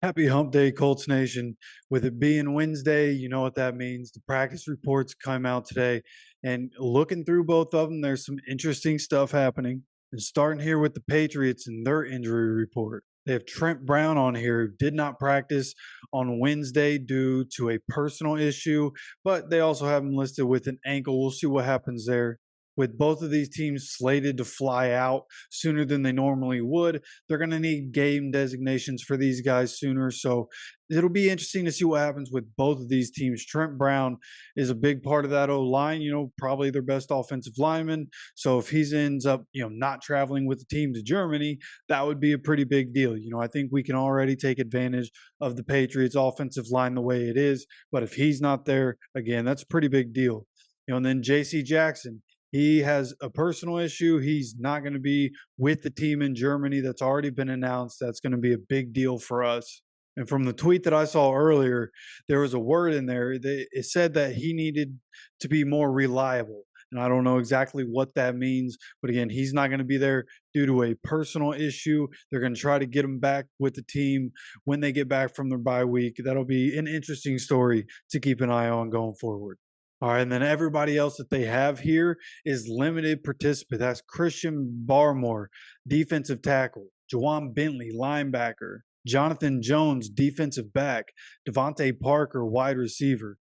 Happy Hump Day, Colts Nation. With it being Wednesday, you know what that means. The practice reports come out today. And looking through both of them, there's some interesting stuff happening. And starting here with the Patriots and their injury report. They have Trent Brown on here, who did not practice on Wednesday due to a personal issue, but they also have him listed with an ankle. We'll see what happens there. With both of these teams slated to fly out sooner than they normally would, they're going to need game designations for these guys sooner. So it'll be interesting to see what happens with both of these teams. Trent Brown is a big part of that O line, probably their best offensive lineman. So if he ends up, not traveling with the team to Germany, that would be a pretty big deal. I think we can already take advantage of the Patriots offensive line the way it is. But if he's not there, again, that's a pretty big deal. And then JC Jackson, he has a personal issue. He's not going to be with the team in Germany. That's already been announced. That's going to be a big deal for us. And from the tweet that I saw earlier, there was a word in there. It said that he needed to be more reliable. And I don't know exactly what that means. But again, he's not going to be there due to a personal issue. They're going to try to get him back with the team when they get back from their bye week. That'll be an interesting story to keep an eye on going forward. All right, and then everybody else that they have here is limited participant. That's Christian Barmore, defensive tackle, Jawan Bentley, linebacker, Jonathan Jones, defensive back, Devontae Parker, wide receiver,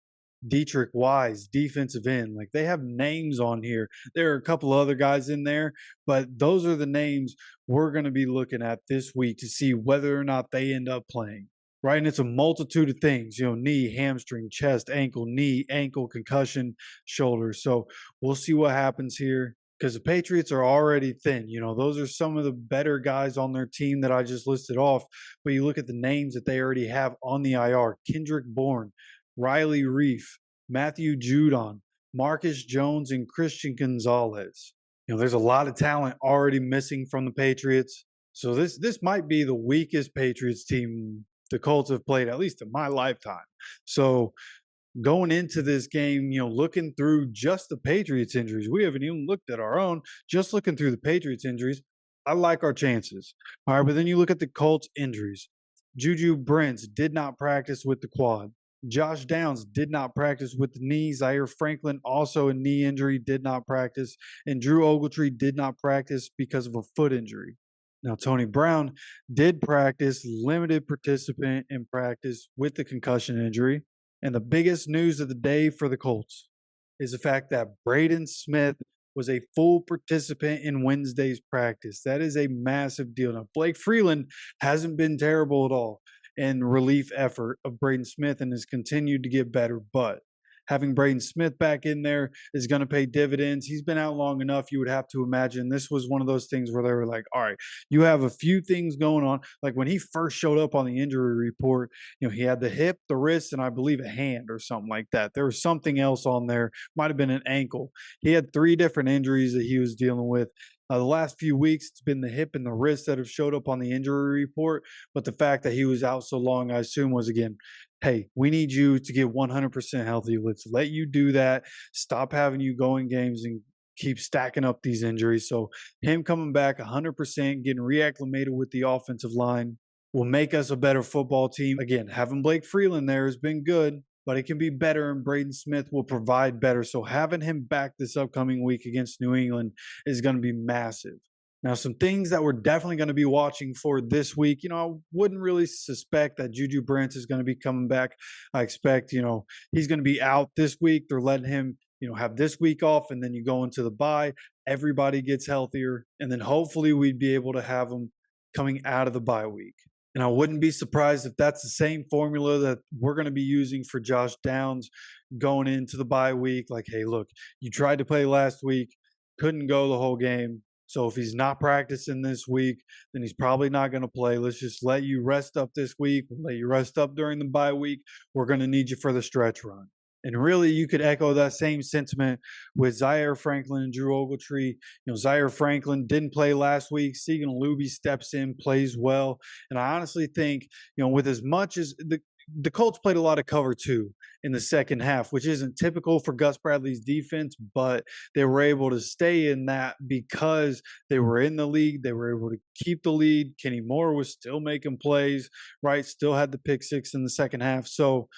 Dietrich Wise, defensive end. Like they have names on here. There are a couple other guys in there, but those are the names we're going to be looking at this week to see whether or not they end up playing. Right. And it's a multitude of things, knee, hamstring, chest, knee, ankle, concussion, shoulder. So we'll see what happens here because the Patriots are already thin. Those are some of the better guys on their team that I just listed off. But you look at the names that they already have on the IR: Kendrick Bourne, Riley Reef, Matthew Judon, Marcus Jones, and Christian Gonzalez. There's a lot of talent already missing from the Patriots. So this might be the weakest Patriots team the Colts have played, at least in my lifetime. So going into this game, looking through just the Patriots injuries, we haven't even looked at our own, just looking through the Patriots injuries, I like our chances. All right, but then you look at the Colts injuries. Juju Brents did not practice with the quad. Josh Downs did not practice with the knee. Zaire Franklin, also a knee injury, did not practice. And Drew Ogletree did not practice because of a foot injury. Now, Tony Brown did practice, limited participant in practice with the concussion injury. And the biggest news of the day for the Colts is the fact that Braden Smith was a full participant in Wednesday's practice. That is a massive deal. Now, Blake Freeland hasn't been terrible at all in relief effort of Braden Smith and has continued to get better, but having Braden Smith back in there is going to pay dividends. He's been out long enough. You would have to imagine this was one of those things where they were like, all right, you have a few things going on. Like when he first showed up on the injury report, he had the hip, the wrist, and I believe a hand or something like that. There was something else on there. Might have been an ankle. He had 3 different injuries that he was dealing with. The last few weeks, it's been the hip and the wrist that have showed up on the injury report. But the fact that he was out so long, I assume, was again, hey, we need you to get 100% healthy. Let's let you do that. Stop having you go in games and keep stacking up these injuries. So him coming back 100%, getting reacclimated with the offensive line will make us a better football team. Again, having Blake Freeland there has been good, but it can be better, and Braden Smith will provide better. So having him back this upcoming week against New England is going to be massive. Now, some things that we're definitely going to be watching for this week. I wouldn't really suspect that Juju Brents is going to be coming back. I expect, he's going to be out this week. They're letting him, have this week off, and then you go into the bye. Everybody gets healthier, and then hopefully we'd be able to have him coming out of the bye week. And I wouldn't be surprised if that's the same formula that we're going to be using for Josh Downs going into the bye week. Like, hey, look, you tried to play last week, couldn't go the whole game. So if he's not practicing this week, then he's probably not going to play. Let's just let you rest up this week. We'll let you rest up during the bye week. We're going to need you for the stretch run. And really, you could echo that same sentiment with Zaire Franklin and Drew Ogletree. Zaire Franklin didn't play last week. Segan Luby steps in, plays well. And I honestly think, with as much as the Colts played a lot of cover two in the second half, which isn't typical for Gus Bradley's defense, but they were able to stay in that because they were in the league. They were able to keep the lead. Kenny Moore was still making plays, right? Still had the pick six in the second half. So,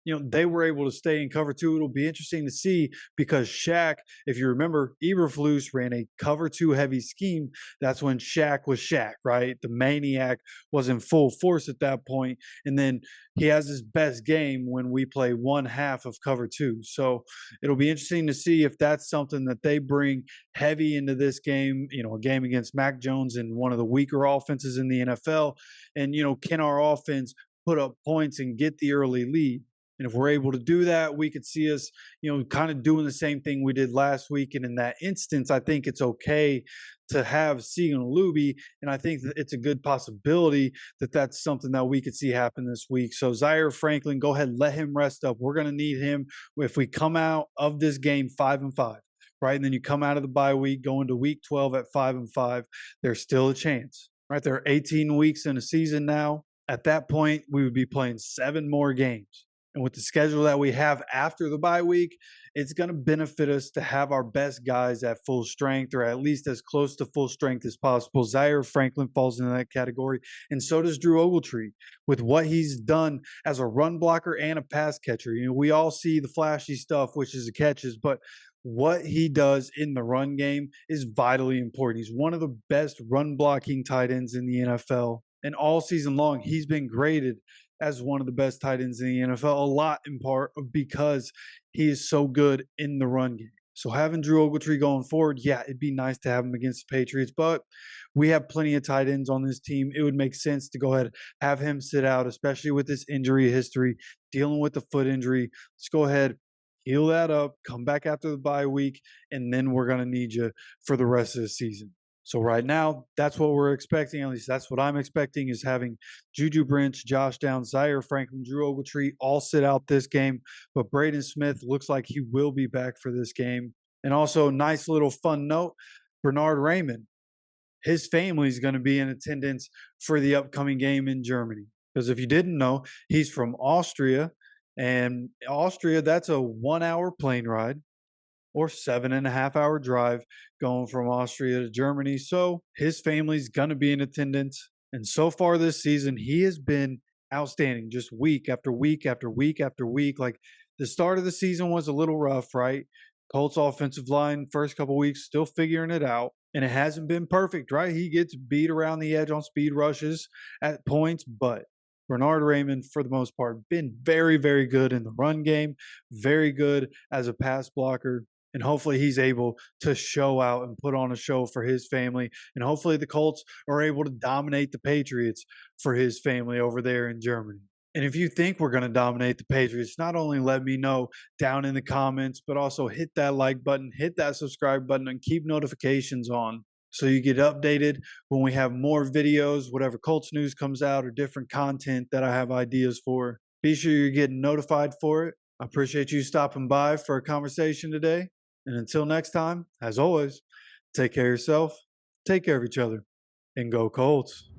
they were able to stay in cover two. It'll be interesting to see because Shaq, if you remember, Eberflus ran a cover two heavy scheme. That's when Shaq was Shaq, right? The maniac was in full force at that point. And then he has his best game when we play one half of cover two. So it'll be interesting to see if that's something that they bring heavy into this game, a game against Mac Jones and one of the weaker offenses in the NFL. And, can our offense put up points and get the early lead? And if we're able to do that, we could see us, kind of doing the same thing we did last week. And in that instance, I think it's okay to have Segan Luby. And I think that it's a good possibility that that's something that we could see happen this week. So Zaire Franklin, go ahead, let him rest up. We're going to need him if we come out of this game 5-5. Right. And then you come out of the bye week, go into week 12 at 5-5. There's still a chance. Right. There are 18 weeks in a season now. At that point, we would be playing 7 more games. And with the schedule that we have after the bye week, it's going to benefit us to have our best guys at full strength or at least as close to full strength as possible. Zaire Franklin falls into that category, and so does Drew Ogletree with what he's done as a run blocker and a pass catcher. We all see the flashy stuff, which is the catches, but what he does in the run game is vitally important. He's one of the best run blocking tight ends in the NFL. And all season long, he's been graded as one of the best tight ends in the NFL, a lot in part because he is so good in the run game. So having Drew Ogletree going forward, yeah, it'd be nice to have him against the Patriots, but we have plenty of tight ends on this team. It would make sense to go ahead, have him sit out, especially with this injury history, dealing with the foot injury. Let's go ahead, heal that up, come back after the bye week, and then we're going to need you for the rest of the season. So right now, that's what we're expecting. At least that's what I'm expecting, is having Juju Brents, Josh Downs, Zaire Franklin, Drew Ogletree all sit out this game. But Braden Smith looks like he will be back for this game. And also, nice little fun note, Bernard Raymond, his family is going to be in attendance for the upcoming game in Germany. Because if you didn't know, he's from Austria. And Austria, that's a 1-hour plane ride or 7.5-hour drive going from Austria to Germany. So his family's going to be in attendance. And so far this season, he has been outstanding, just week after week after week after week. Like, the start of the season was a little rough, right? Colts offensive line, first couple weeks, still figuring it out. And it hasn't been perfect, right? He gets beat around the edge on speed rushes at points, but Bernard Raymond, for the most part, been very, very good in the run game, very good as a pass blocker. And hopefully he's able to show out and put on a show for his family. And hopefully the Colts are able to dominate the Patriots for his family over there in Germany. And if you think we're going to dominate the Patriots, not only let me know down in the comments, but also hit that like button, hit that subscribe button, and keep notifications on so you get updated when we have more videos, whatever Colts news comes out, or different content that I have ideas for. Be sure you're getting notified for it. I appreciate you stopping by for a conversation today. And until next time, as always, take care of yourself, take care of each other, and go Colts.